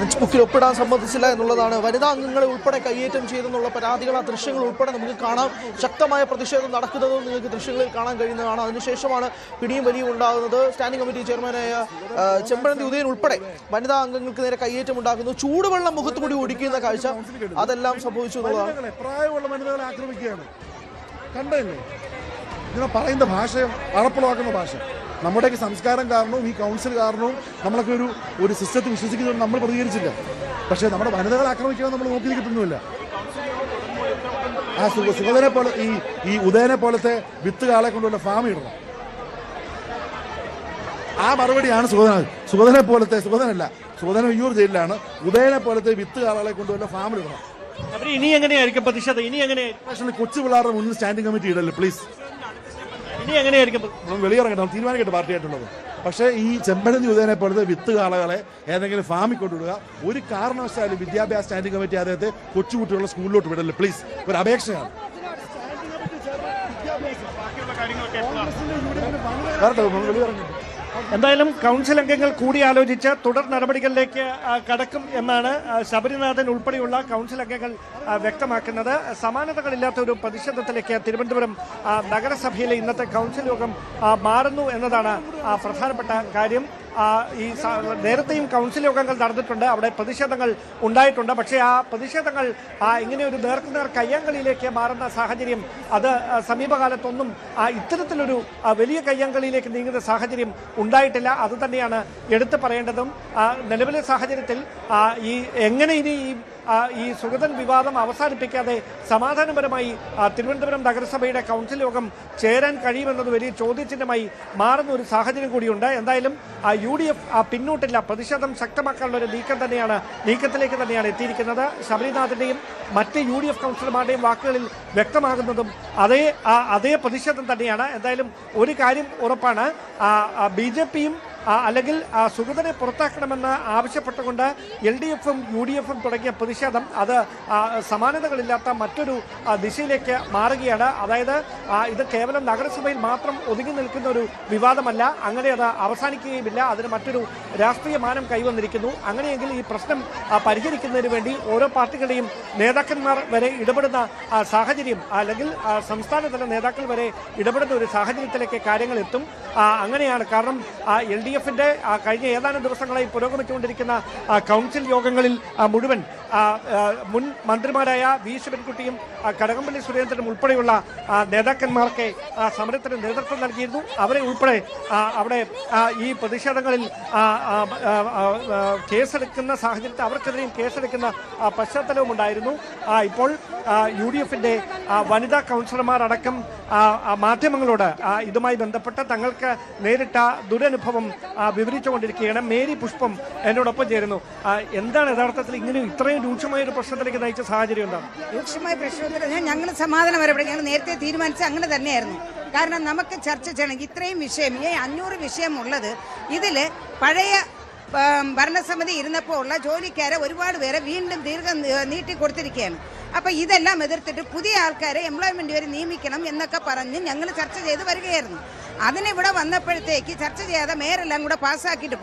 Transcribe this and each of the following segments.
ബുക്കിൽ ഒപ്പിടാൻ സമ്മതിച്ചില്ല എന്നുള്ളതാണ്. വനിതാ അംഗങ്ങളെ ഉൾപ്പെടെ കയ്യേറ്റം ചെയ്തെന്നുള്ള പരാതികൾ, ആ ദൃശ്യങ്ങൾ ഉൾപ്പെടെ നമുക്ക് കാണാം. ശക്തമായ പ്രതിഷേധം നടക്കുന്നതും നിങ്ങൾക്ക് ദൃശ്യങ്ങളിൽ കാണാൻ കഴിയുന്നതാണ്. അതിനുശേഷമാണ് പിടിയും വലിയും ഉണ്ടാകുന്നത്. സ്റ്റാൻഡിംഗ് കമ്മിറ്റി ചെയർമാനായ ചെമ്പഴന്തി ഉദയൻ ഉൾപ്പെടെ വനിതാ അംഗങ്ങൾക്ക് നേരെ കയ്യേറ്റം ഉണ്ടാക്കുന്നു. ചൂടുവെള്ളം മുഖത്ത് കൂടി ഒടിക്കുന്ന കാഴ്ച, അതെല്ലാം സംഭവിച്ചു എന്നുള്ളതാണ്. പ്രായമുള്ള വനിതകളെ ആക്രമിക്കുകയാണ്. കണ്ടല്ലേ ഇങ്ങനെ പറയുന്ന ഭാഷ, അറപ്പുളവാക്കുന്ന ഭാഷ. നമ്മുടെയൊക്കെ സംസ്കാരം കാരണവും ഈ കൗൺസിൽ കാരണവും നമ്മളൊക്കെ ഒരു സിസ്റ്റത്തിൽ വിശ്വസിക്കുന്നതുകൊണ്ട് നമ്മൾ പ്രതികരിച്ചില്ല. പക്ഷേ നമ്മുടെ വനിതകളെ ആക്രമിക്കാൻ നമ്മൾ നോക്കി നിൽക്കുന്നില്ല. ആ സുഗതനെ പോലെ ഈ ഉദയനെ പോലത്തെ വിത്തുകാളെ കൊണ്ടുള്ള ഫാം ഇടണം. ആ മറുപടിയാണ് സുഗതനെ പോലത്തെ, സുഗതന വിയ്യൂർ ജയിലിലാണ്. ഉദയനെ പോലത്തെ വിത്തുകാളെ കൊണ്ടുവല്ല ഫാമിൽ ഇടണം. ഇനി എങ്ങനെയായിരിക്കും പ്രതിഷേധം? ഇനി എങ്ങനെയായിരിക്കും കൊച്ചു പിള്ളേരുടെ മുന്നിൽ സ്റ്റാൻഡിംഗ് കമ്മിറ്റി ഇടല്ലേ പ്ലീസ്. ഇനി എങ്ങനെയായിരിക്കും വെളിയിറങ്ങണം, തീരുമാനിക്കട്ടെ പാർട്ടിയായിട്ടുള്ളത്. പക്ഷേ ഈ ചെമ്പഴന്തി ഉദയനെ പോലത്തെ വിത്ത് കാളകളെ ഏതെങ്കിലും ഫാമിൽ കൊണ്ടുവിടുക. ഒരു കാരണവശാലും വിദ്യാഭ്യാസ സ്റ്റാൻഡിംഗ് കമ്മിറ്റി അദ്ദേഹത്തെ കൊച്ചുകുട്ടികളുടെ സ്കൂളിലോട്ട് വിടല്ലേ പ്ലീസ്. ഒരു അപേക്ഷയാണ്. എന്തായാലും കൗൺസിൽ അംഗങ്ങൾ കൂടിയാലോചിച്ച് തുടർ നടപടികളിലേക്ക് കടക്കും എന്നാണ് ശബരിനാഥൻ ഉൾപ്പെടെയുള്ള കൗൺസിൽ അംഗങ്ങൾ വ്യക്തമാക്കുന്നത്. സമാനതകളില്ലാത്ത ഒരു പ്രതിഷേധത്തിലേക്ക് തിരുവനന്തപുരം നഗരസഭയിലെ ഇന്നത്തെ കൗൺസിൽ യോഗം മാറുന്നു എന്നതാണ് പ്രധാനപ്പെട്ട കാര്യം. ഈ നേരത്തെയും കൗൺസിൽ യോഗങ്ങൾ നടന്നിട്ടുണ്ട്, അവിടെ പ്രതിഷേധങ്ങൾ ഉണ്ടായിട്ടുണ്ട്. പക്ഷേ ആ പ്രതിഷേധങ്ങൾ ഇങ്ങനെ ഒരു നേർക്കുനേർ കയ്യാങ്കളിയിലേക്ക് മാറുന്ന സാഹചര്യം അത് സമീപകാലത്തൊന്നും ഇത്തരത്തിലൊരു വലിയ കയ്യാങ്കളിയിലേക്ക് നീങ്ങുന്ന സാഹചര്യം ഉണ്ടായിട്ടില്ല. അത് തന്നെയാണ് എടുത്തു പറയേണ്ടതും. നിലവിലെ സാഹചര്യത്തിൽ എങ്ങനെ ഇനി ഈ സുഗതൻ വിവാദം അവസാനിപ്പിക്കാതെ സമാധാനപരമായി തിരുവനന്തപുരം നഗരസഭയുടെ കൗൺസിൽ യോഗം ചേരാൻ കഴിയുമെന്നത് വലിയ ചോദ്യചിഹ്നമായി മാറുന്ന ഒരു സാഹചര്യം കൂടിയുണ്ട്. എന്തായാലും UDF പിന്നോട്ടില്ല, പ്രതിഷേധം ശക്തമാക്കാനുള്ള ഒരു നീക്കത്തിലേക്ക് തന്നെയാണ് എത്തിയിരിക്കുന്നത്. ശബരിനാഥിന്റെയും മറ്റ് UDF കൗൺസിലർമാരുടെയും വാക്കുകളിൽ വ്യക്തമാകുന്നതും അതേ പ്രതിഷേധം തന്നെയാണ്. എന്തായാലും ഒരു കാര്യം ഉറപ്പാണ്, BJPയും അല്ലെങ്കിൽ സുഗതനെ പുറത്താക്കണമെന്ന് ആവശ്യപ്പെട്ടുകൊണ്ട് LDFും UDFും തുടങ്ങിയ പ്രതിഷേധം അത് സമാനതകളില്ലാത്ത മറ്റൊരു ദിശയിലേക്ക് മാറുകയാണ്. അതായത് ഇത് കേവലം നഗരസഭയിൽ മാത്രം ഒതുങ്ങി നിൽക്കുന്ന ഒരു വിവാദമല്ല, അങ്ങനെ അത് അവസാനിക്കുകയുമില്ല. അതിന് മറ്റൊരു രാഷ്ട്രീയ മാനം കൈവന്നിരിക്കുന്നു. അങ്ങനെയെങ്കിൽ ഈ പ്രശ്നം പരിഹരിക്കുന്നതിന് വേണ്ടി ഓരോ പാർട്ടികളുടെയും നേതാക്കന്മാർ വരെ ഇടപെടുന്ന സാഹചര്യം, അല്ലെങ്കിൽ സംസ്ഥാനതല നേതാക്കൾ വരെ ഇടപെടുന്ന ഒരു സാഹചര്യത്തിലേക്ക് കാര്യങ്ങൾ എത്തും. അങ്ങനെയാണ്. കാരണം LDFിന്റെ കഴിഞ്ഞ ഏതാനും ദിവസങ്ങളായി പുരോഗമിച്ചുകൊണ്ടിരിക്കുന്ന കൗൺസിൽ യോഗങ്ങളിൽ മുഴുവൻ മുൻ മന്ത്രിമാരായ വി ശിവൻകുട്ടിയും കടകംപള്ളി സുരേന്ദ്രനും ഉൾപ്പെടെയുള്ള നേതാക്കന്മാർക്ക് സമരത്തിന് നേതൃത്വം നൽകിയിരുന്നു. അവരെ ഉൾപ്പെടെ അവിടെ ഈ പ്രതിഷേധങ്ങളിൽ കേസെടുക്കുന്ന സാഹചര്യത്തിൽ അവർക്കെതിരെയും കേസെടുക്കുന്ന പശ്ചാത്തലവും ഉണ്ടായിരുന്നു. ഇപ്പോൾ UDFിന്റെ വനിതാ കൗൺസിലർമാർ അടക്കം മാധ്യമങ്ങളോട് ഇതുമായി ബന്ധപ്പെട്ട് തങ്ങൾക്ക് നേരിട്ട ദുരനുഭവം വിവരിച്ചുകൊണ്ടിരിക്കുകയാണ്. മേരി പുഷ്പം എന്നോടൊപ്പം ചേരുന്നു. എന്താണ് യഥാർത്ഥത്തിൽ ഇങ്ങനെ ഇത്രയും രൂക്ഷമായ ഒരു പ്രശ്നത്തിലേക്ക് നയിച്ച സാഹചര്യം? എന്താണ് രൂക്ഷമായ പ്രശ്നത്തിൽ ഞങ്ങൾ സമാധാനം വരപ്പെടെ ഞങ്ങൾ നേരത്തെ തീരുമാനിച്ച അങ്ങനെ തന്നെയായിരുന്നു. കാരണം നമുക്ക് ചർച്ച ചെയ്യണമെങ്കിൽ ഇത്രയും വിഷയം, ഈ 500 വിഷയം ഉള്ളത്, ഇതിൽ പഴയ ഭരണസമിതി ഇരുന്നപ്പോൾ ഉള്ള ജോലിക്കാരെ ഒരുപാട് പേരെ വീണ്ടും നീട്ടി കൊടുത്തിരിക്കുകയാണ്. അപ്പം ഇതെല്ലാം എതിർത്തിട്ട് പുതിയ ആൾക്കാരെ എംപ്ലോയ്മെന്റ് വരെ നിയമിക്കണം എന്നൊക്കെ പറഞ്ഞ് ഞങ്ങൾ ചർച്ച ചെയ്ത് വരികയായിരുന്നു. അതിനിവിടെ വന്നപ്പോഴത്തേക്ക് ചർച്ച ചെയ്യാതെ മേരെല്ലാം കൂടെ പാസ്സാക്കിയിട്ട്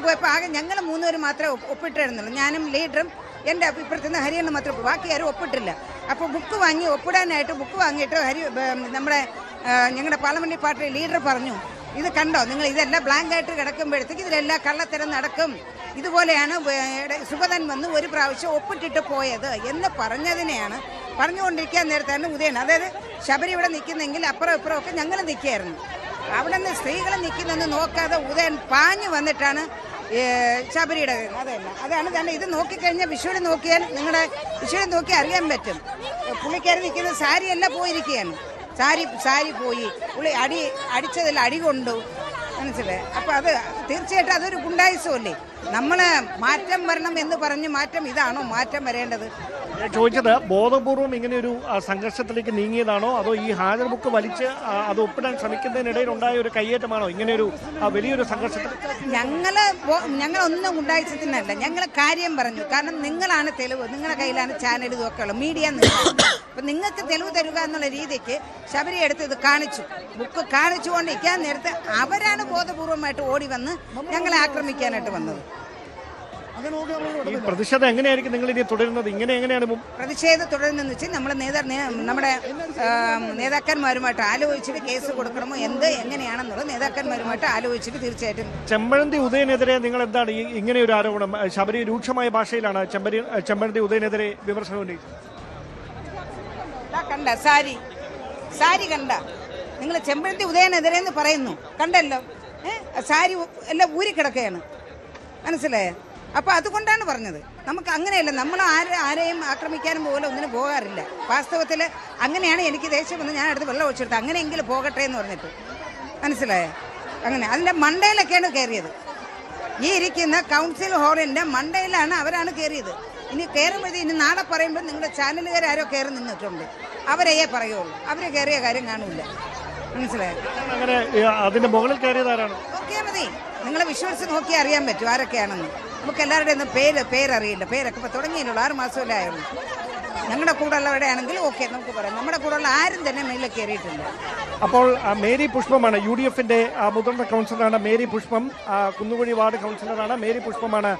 പോയപ്പോൾ ആകെ ഞങ്ങൾ 3 പേര് മാത്രമേ ഒപ്പിട്ടിരുന്നുള്ളൂ. ഞാനും ലീഡറും എൻ്റെ ഇപ്പുറത്ത് നിന്ന് ഹരിയണ്ണ മാത്രം, ബാക്കി ആരും ഒപ്പിട്ടില്ല. അപ്പോൾ ബുക്ക് വാങ്ങിയിട്ട് ഞങ്ങളുടെ പാർലമെന്ററി പാർട്ടി ലീഡർ പറഞ്ഞു, ഇത് കണ്ടോ നിങ്ങൾ, ഇതെല്ലാം ബ്ലാങ്ക് ആയിട്ട് കിടക്കുമ്പോഴത്തേക്ക് ഇതിലെല്ലാം കള്ളത്തരം നടക്കും, ഇതുപോലെയാണ് സുഗതൻ വന്ന് ഒരു പ്രാവശ്യം ഒപ്പിട്ടിട്ട് പോയത് എന്ന് പറഞ്ഞുകൊണ്ടിരിക്കാൻ നേരത്താണ് ഉദയൻ, അതായത് ശബരി ഇവിടെ നിൽക്കുന്നെങ്കിൽ അപ്പുറം ഇപ്പുറം ഒക്കെ ഞങ്ങൾ നിൽക്കുകയായിരുന്നു. അവിടെ നിന്ന് സ്ത്രീകൾ നിൽക്കുന്നെന്ന് നോക്കാതെ ഉദയൻ പാഞ്ഞു വന്നിട്ടാണ് ശബരിയുടെ അതാണ് തന്നെ. ഇത് നോക്കിക്കഴിഞ്ഞാൽ വിഷ്വൽ നോക്കിയാൽ അറിയാൻ പറ്റും. പുള്ളിക്കാരി നിൽക്കുന്നത് സാരിയല്ല പോയിരിക്കുകയാണ്. സാരി പോയി പുള്ളി അടിച്ചതിൽ അടി കൊണ്ടു, മനസ്സിലായി. അപ്പോൾ അത് തീർച്ചയായിട്ടും അതൊരു ഗുണ്ടായിസമല്ലേ. നമ്മൾ മാറ്റം വരണം എന്ന് പറഞ്ഞ് മാറ്റം ഇതാണോ മാറ്റം വരേണ്ടത്? ചോദിച്ചത് ബോധപൂർവം ഇങ്ങനെയൊരു സംഘർഷത്തിലേക്ക് നീങ്ങിയതാണോ, അതോ ഈ ഹാജർ ബുക്ക് വലിച്ച് അത് ഒപ്പിടാൻ ശ്രമിക്കുന്നതിനിടയിൽ ഉണ്ടായ ഒരു കയ്യേറ്റമാണോ ഇങ്ങനെയൊരു വലിയൊരു സംഘർഷത്തിൽ? ഞങ്ങളൊന്നും ഉണ്ടായിച്ചതിനല്ല, ഞങ്ങൾ കാര്യം പറഞ്ഞു. കാരണം നിങ്ങളാണ് തെളിവ്, നിങ്ങളുടെ കയ്യിലാണ് ചാനൽ ഇതൊക്കെ ഉള്ളത്, മീഡിയ അപ്പം നിങ്ങൾക്ക് തെളിവ് തരുക എന്നുള്ള രീതിക്ക് ശബരി എടുത്ത് ഇത് കാണിച്ചു, ബുക്ക് കാണിച്ചുകൊണ്ടിരിക്കാൻ നേരത്തെ അവരാണ് ബോധപൂർവമായിട്ട് ഓടി വന്ന് ഞങ്ങളെ ആക്രമിക്കാനായിട്ട് വന്നത്. അങ്ങനെ നോക്കി നമ്മൾ ഈ ഇടപെടില്ല. പ്രതിഷേധം എങ്ങനെയായിരിക്കും നിങ്ങൾ ഇനി തുടരുന്നത്? എങ്ങനെയാണ് പ്രതിഷേധം തുടരുന്നെന്ന് വെച്ചാൽ നമ്മൾ നമ്മുടെ നേതാക്കന്മാരുമായിട്ട് ആലോചിച്ചിട്ട് കേസ് കൊടുക്കണമോ എങ്ങനെയാണെന്നുള്ളത് നേതാക്കന്മാരുമായിട്ട് ആലോചിച്ചിട്ട് തീർച്ചയായിട്ടും. ചെമ്പഴന്തി ഉദയനെതിരെ നിങ്ങൾ എന്താണ് ഇങ്ങനെ ഒരു ആരോപണം? ശബരി രൂക്ഷമായ ഭാഷയിലാണ് ചെമ്പഴന്തി ഉദയനെതിരെ വിമർശനം ഉന്നയിച്ചത്. കണ്ട സാരി കണ്ട നിങ്ങൾ ചെമ്പഴന്തി ഉദയനെതിരെ എന്ന് പറയുന്നു, കണ്ടല്ലോ. സാരി എല്ലാം ഊരിക്കിടക്കുകയാണ്, മനസ്സിലായോ? അപ്പൊ അതുകൊണ്ടാണ് പറഞ്ഞത്. നമുക്ക് അങ്ങനെയല്ല, നമ്മൾ ആരെയും ആക്രമിക്കാനും പോലെ ഒന്നിനും പോകാറില്ല. വാസ്തവത്തിൽ അങ്ങനെയാണ് എനിക്ക് ദേഷ്യം വന്ന് ഞാൻ അടുത്ത് വെള്ളം ഒഴിച്ചെടുത്ത് അങ്ങനെയെങ്കിലും പോകട്ടെ എന്ന് പറഞ്ഞിട്ട്, മനസ്സിലായോ? അങ്ങനെ അതിന്റെ മണ്ടയിലൊക്കെയാണ് കയറിയത്. ഈ ഇരിക്കുന്ന കൗൺസിൽ ഹാളിന്റെ മണ്ടയിലാണ് അവരാണ് കയറിയത്. ഇനി കയറുമ്പോഴേ ഇനി നാളെ പറയുമ്പോൾ നിങ്ങളുടെ ചാനലുകാർ ആരോ കയറി നിന്നിട്ടുണ്ട്, അവരെയേ പറയുള്ളൂ. അവര് കയറിയ കാര്യം കാണൂല, മനസ്സിലായോ? അങ്ങനെ അതിന്റെ മുകളിൽ കയറിയതാരാണ്? നോക്കിയാൽ മതി, നിങ്ങളെ വിഷ്വൽസ് നോക്കി അറിയാൻ പറ്റും ആരൊക്കെയാണെന്ന്. നമുക്ക് എല്ലാവരുടെയും ഒന്നും പേരറിയില്ല. പേരൊക്കെ ഇപ്പൊ തുടങ്ങിയല്ലോ, 6 മാസമല്ലേ ആയുള്ളൂ. ഞങ്ങളുടെ കൂടെ ഉള്ളവരുടെ ആണെങ്കിൽ ഓക്കെ നമുക്ക് പറയാം. നമ്മുടെ കൂടെ ഉള്ള ആരും തന്നെ മേളിൽ കയറിയിട്ടില്ല. അപ്പോൾ മേരി പുഷ്പമാണ് UDFന്റെ മുതിർന്ന കൗൺസിലറാണ് മേരി പുഷ്പം. കുന്നുകുഴി വാർഡ് കൗൺസിലറാണ് മേരി പുഷ്പമാണ്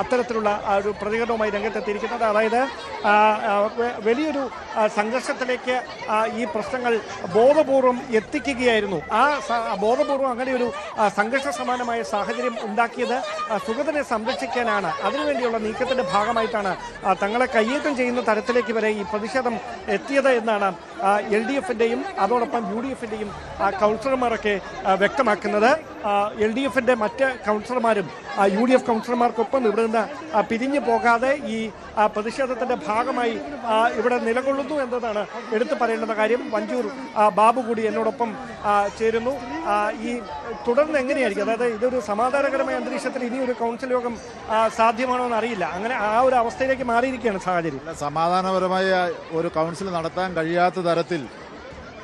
അത്തരത്തിലുള്ള ഒരു പ്രതികരണവുമായി രംഗത്തെത്തിയിരിക്കുന്നത്. അതായത് വലിയൊരു സംഘർഷത്തിലേക്ക് ഈ പ്രശ്നങ്ങൾ ബോധപൂർവം എത്തിക്കുകയായിരുന്നു. ബോധപൂർവം അങ്ങനെയൊരു സംഘർഷ സമാനമായ സാഹചര്യം ഉണ്ടാക്കിയത് സുഗതനെ സംരക്ഷിക്കാനാണ്. അതിനുവേണ്ടിയുള്ള നീക്കത്തിന്റെ ഭാഗമായിട്ടാണ് തങ്ങളെ കയ്യേറ്റം ചെയ്യുന്ന തരത്തിലേക്ക് വരെ ഈ പ്രതിഷേധം എത്തിയത് എന്നാണ് LDFന്റെയും അതോടൊപ്പം UDFന്റെയും കൗൺസിലർമാരൊക്കെ വ്യക്തമാക്കുന്നത്. LDFന്റെ മറ്റ് കൗൺസിലർമാരും UDF കൗൺസിലർമാർക്കൊപ്പം ഇവിടെ നിന്ന് പിരിഞ്ഞു പോകാതെ ഈ പ്രതിഷേധത്തിന്റെ ഭാഗമായി ഇവിടെ നിലകൊള്ളുന്നു എന്നതാണ് എടുത്തു പറയേണ്ട കാര്യം. വഞ്ചൂർ ബാബു കൂടി എന്നോടൊപ്പം ചേരുന്നു. ഈ തുടർന്ന് എങ്ങനെയായിരിക്കും, അതായത് ഇതൊരു സമാധാനകരമായ അന്തരീക്ഷത്തിൽ ഇനി ഒരു കൗൺസിൽ യോഗം സാധ്യമാണോ എന്ന് അറിയില്ല. അങ്ങനെ ആ ഒരു അവസ്ഥയിലേക്ക് മാറിയിരിക്കുകയാണ് സാഹചര്യം. സമാധാനപരമായ ഒരു കൗൺസിൽ നടത്താൻ കഴിയാത്ത തരത്തിൽ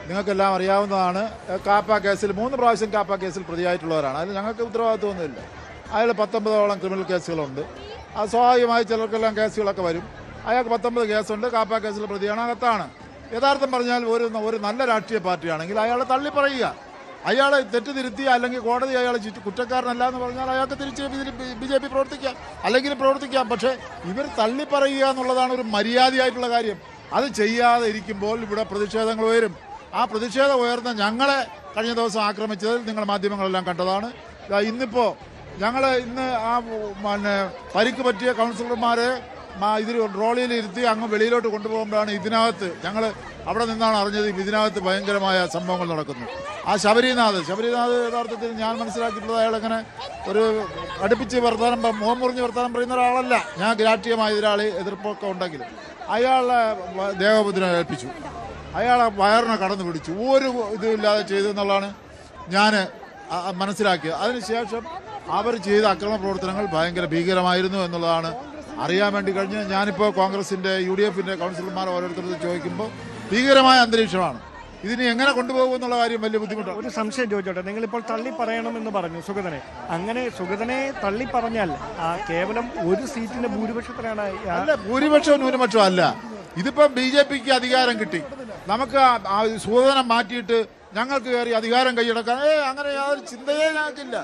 നിങ്ങൾക്കെല്ലാം അറിയാവുന്നതാണ്. കാപ്പ കേസിൽ 3 പ്രാവശ്യം കാപ്പ കേസിൽ പ്രതിയായിട്ടുള്ളവരാണ്. അതിൽ ഞങ്ങൾക്ക് ഉത്തരവാദിത്വമൊന്നുമില്ല. അതിൽ 19ഓളം ക്രിമിനൽ കേസുകളുണ്ട്. അത് സ്വാഭാവികമായി ചിലർക്കെല്ലാം കേസുകളൊക്കെ വരും. അയാൾക്ക് 19 കേസുണ്ട്. കാപ്പ കേസിൽ പ്രതിയാണ്, അകത്താണ്. യഥാർത്ഥം പറഞ്ഞാൽ ഒരു നല്ല രാഷ്ട്രീയ പാർട്ടിയാണെങ്കിൽ അയാളെ തള്ളി പറയുക, അയാളെ തെറ്റുതിരുത്തി, അല്ലെങ്കിൽ കോടതി അയാളെ കുറ്റക്കാരനല്ല എന്ന് പറഞ്ഞാൽ അയാൾക്ക് തിരിച്ച് BJP പ്രവർത്തിക്കാം, അല്ലെങ്കിൽ പ്രവർത്തിക്കാം. പക്ഷേ ഇവർ തള്ളി പറയുക എന്നുള്ളതാണ് ഒരു മര്യാദയായിട്ടുള്ള കാര്യം. അത് ചെയ്യാതെ ഇരിക്കുമ്പോൾ ഇവിടെ പ്രതിഷേധങ്ങൾ ഉയരും. ആ പ്രതിഷേധം ഉയർന്ന ഞങ്ങളെ കഴിഞ്ഞ ദിവസം ആക്രമിച്ചത് നിങ്ങൾ മാധ്യമങ്ങളെല്ലാം കണ്ടതാണ്. ഇന്നിപ്പോൾ ഇന്ന് പരിക്ക് പറ്റിയ കൗൺസിലർമാരെ ഇതിൽ ട്രോളിയിൽ ഇരുത്തി അങ്ങ് വെളിയിലോട്ട് കൊണ്ടുപോകുമ്പോഴാണ് ഇതിനകത്ത് ഞങ്ങൾ അവിടെ നിന്നാണ് അറിഞ്ഞത് ഇതിനകത്ത് ഭയങ്കരമായ സംഭവങ്ങൾ നടക്കുന്നു. ആ ശബരിനാഥ് യഥാർത്ഥത്തിൽ ഞാൻ മനസ്സിലാക്കിയിട്ടുള്ളത് അയാളങ്ങനെ ഒരു അടുപ്പിച്ച് മുഖം മുറിഞ്ഞ് വർത്തമാനം പറയുന്ന ഒരാളല്ല. ഞാൻ രാഷ്ട്രീയമായ എതിർപ്പൊക്കെ ഉണ്ടെങ്കിലും അയാളെ ദേഹോപദ്രവം ഏൽപ്പിച്ചു, അയാളെ വയറിനെ കടന്നു പിടിച്ചു, ഒരു ഇതുമില്ലാതെ ചെയ്തു എന്നുള്ളതാണ് ഞാൻ മനസ്സിലാക്കിയത്. അതിനുശേഷം അവർ ചെയ്ത അക്രമ പ്രവർത്തനങ്ങൾ ഭയങ്കര ഭീകരമായിരുന്നു എന്നുള്ളതാണ് അറിയാൻ വേണ്ടി കഴിഞ്ഞ്. ഞാനിപ്പോൾ കോൺഗ്രസിൻ്റെ UDFന്റെ കൗൺസിലർമാർ ഓരോരുത്തർക്ക് ചോദിക്കുമ്പോൾ ഭീകരമായ അന്തരീക്ഷമാണ്. ഇതിനെ എങ്ങനെ കൊണ്ടുപോകും എന്നുള്ള കാര്യം വലിയ ബുദ്ധിമുട്ടാണ്. ഒരു സംശയം ചോദിച്ചോട്ടെ, നിങ്ങളിപ്പോൾ തള്ളി പറയണമെന്ന് പറഞ്ഞു സുഗതനെ. അങ്ങനെ സുഗതനെ തള്ളി പറഞ്ഞാൽ കേവലം ഒരു സീറ്റിന്റെ ഭൂരിപക്ഷത്തിലാണ്. അല്ല, ഭൂരിപക്ഷവും ന്യൂനപക്ഷവും അല്ല. ഇതിപ്പം BJPക്ക് അധികാരം കിട്ടി, നമുക്ക് സുഗതനെ മാറ്റിയിട്ട് ഞങ്ങൾക്ക് കയറി അധികാരം കൈയടക്കാൻ അങ്ങനെ യാതൊരു ചിന്തയേ ഞങ്ങൾക്കില്ല.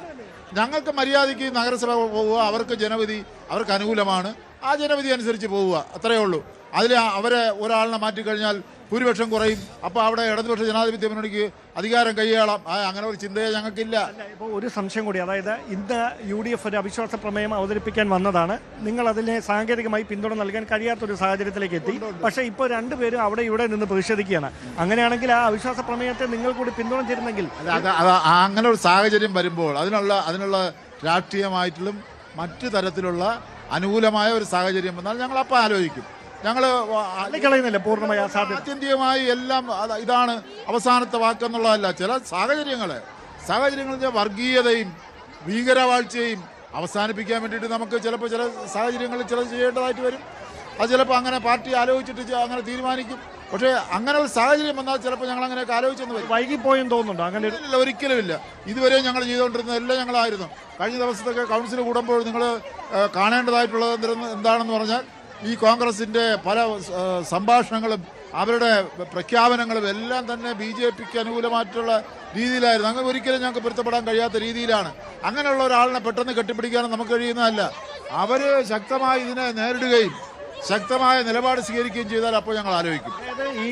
ഞങ്ങൾക്ക് മര്യാദയ്ക്ക് നഗരസഭ പോവുക, അവർക്ക് ജനവിധി അവർക്ക് അനുകൂലമാണ്, ആ ജനവിധി അനുസരിച്ച് പോവുക, അത്രയേ ഉള്ളൂ. അതിൽ അവരെ ഒരാളിനെ മാറ്റിക്കഴിഞ്ഞാൽ ഭൂരിപക്ഷം കുറയും, അപ്പോൾ അവിടെ ഇടതുപക്ഷ ജനാധിപത്യ മുന്നണിക്ക് അധികാരം കൈയാളാം. അങ്ങനെ ഒരു ചിന്തയെ ഞങ്ങൾക്കില്ല. ഇപ്പോൾ ഒരു സംശയം കൂടി, അതായത് ഇന്ന് UDF ഒരു അവിശ്വാസ പ്രമേയം അവതരിപ്പിക്കാൻ വന്നതാണ്. നിങ്ങൾ അതിനെ സാങ്കേതികമായി പിന്തുണ നൽകാൻ കഴിയാത്തൊരു സാഹചര്യത്തിലേക്ക് എത്തി. പക്ഷേ ഇപ്പോൾ രണ്ടുപേരും അവിടെ ഇവിടെ നിന്ന് പ്രതിഷേധിക്കുകയാണ്. അങ്ങനെയാണെങ്കിൽ ആ അവിശ്വാസ പ്രമേയത്തെ നിങ്ങൾ കൂടി പിന്തുണച്ചിരുന്നെങ്കിൽ അങ്ങനെ ഒരു സാഹചര്യം വരുമ്പോൾ അതിനുള്ള രാഷ്ട്രീയമായിട്ടുള്ള മറ്റു തരത്തിലുള്ള അനുകൂലമായ ഒരു സാഹചര്യം വന്നാൽ ഞങ്ങൾ അപ്പം ആലോചിക്കും. ഞങ്ങൾ കളയുന്നില്ല പൂർണ്ണമായ ആത്യന്തികമായി എല്ലാം ഇതാണ് അവസാനത്തെ വാക്കെന്നുള്ളതല്ല. ചില സാഹചര്യങ്ങൾ വർഗീയതയും ഭീകരവാഴ്ചയും അവസാനിപ്പിക്കാൻ വേണ്ടിയിട്ട് നമുക്ക് ചിലപ്പോൾ ചില സാഹചര്യങ്ങളിൽ ചിലത് ചെയ്യേണ്ടതായിട്ട് വരും. അത് ചിലപ്പോൾ അങ്ങനെ പാർട്ടി ആലോചിച്ചിട്ട് അങ്ങനെ തീരുമാനിക്കും. പക്ഷേ അങ്ങനെ ഒരു സാഹചര്യം വന്നാൽ ചിലപ്പോൾ ഞങ്ങൾ അങ്ങനെയൊക്കെ ആലോചിച്ചെന്ന് വരും. വൈകിപ്പോയെന്ന് തോന്നുന്നുണ്ടോ? അങ്ങനെ ഇല്ല, ഒരിക്കലും ഇല്ല. ഇതുവരെ ഞങ്ങൾ ചെയ്തുകൊണ്ടിരുന്നതെല്ലാം ഞങ്ങളായിരുന്നു. കഴിഞ്ഞ ദിവസത്തൊക്കെ കൗൺസിൽ കൂടുമ്പോൾ നിങ്ങൾ കാണേണ്ടതായിട്ടുള്ളത് എന്താണെന്ന് പറഞ്ഞാൽ ഈ കോൺഗ്രസിൻ്റെ പല സംഭാഷണങ്ങളും അവരുടെ പ്രഖ്യാപനങ്ങളും എല്ലാം തന്നെ BJPക്ക് അനുകൂലമായിട്ടുള്ള രീതിയിലായിരുന്നു. അങ്ങനെ ഒരിക്കലും ഞങ്ങൾക്ക് പൊരുത്തപ്പെടാൻ കഴിയാത്ത രീതിയിലാണ്. അങ്ങനെയുള്ള ഒരാളിനെ പെട്ടെന്ന് കെട്ടിപ്പിടിക്കാനും നമുക്ക് കഴിയുന്നതല്ല. അവർ ശക്തമായി ഇതിനെ നേരിടുകയും ശക്തമായ നിലപാട് സ്വീകരിക്കുകയും ചെയ്താൽ അപ്പോൾ ഞങ്ങൾ ആലോചിക്കും. അതായത് ഈ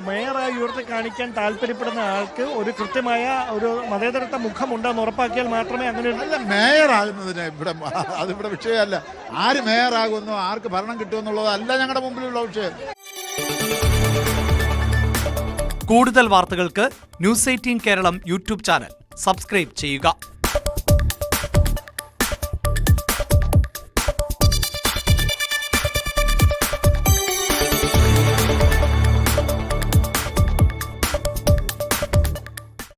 മേയറായി ഉയർത്തി കാണിക്കാൻ താല്പര്യപ്പെടുന്ന ആൾക്ക് ഒരു കൃത്യമായ ഒരു മതേതരത്വ മുഖമുണ്ടെന്ന് ഉറപ്പാക്കിയാൽ മാത്രമേ അങ്ങനെ അല്ല, മേയറാകുന്നതിന് അതിവിടെ വിഷയമല്ല. ആര് മേയറാകുന്നു, ആർക്ക് ഭരണം കിട്ടുമെന്നുള്ളതല്ല ഞങ്ങളുടെ മുമ്പിലുള്ള വിഷയം. കൂടുതൽ വാർത്തകൾക്ക് News 18 Keralam YouTube channel subscribe ചെയ്യുക.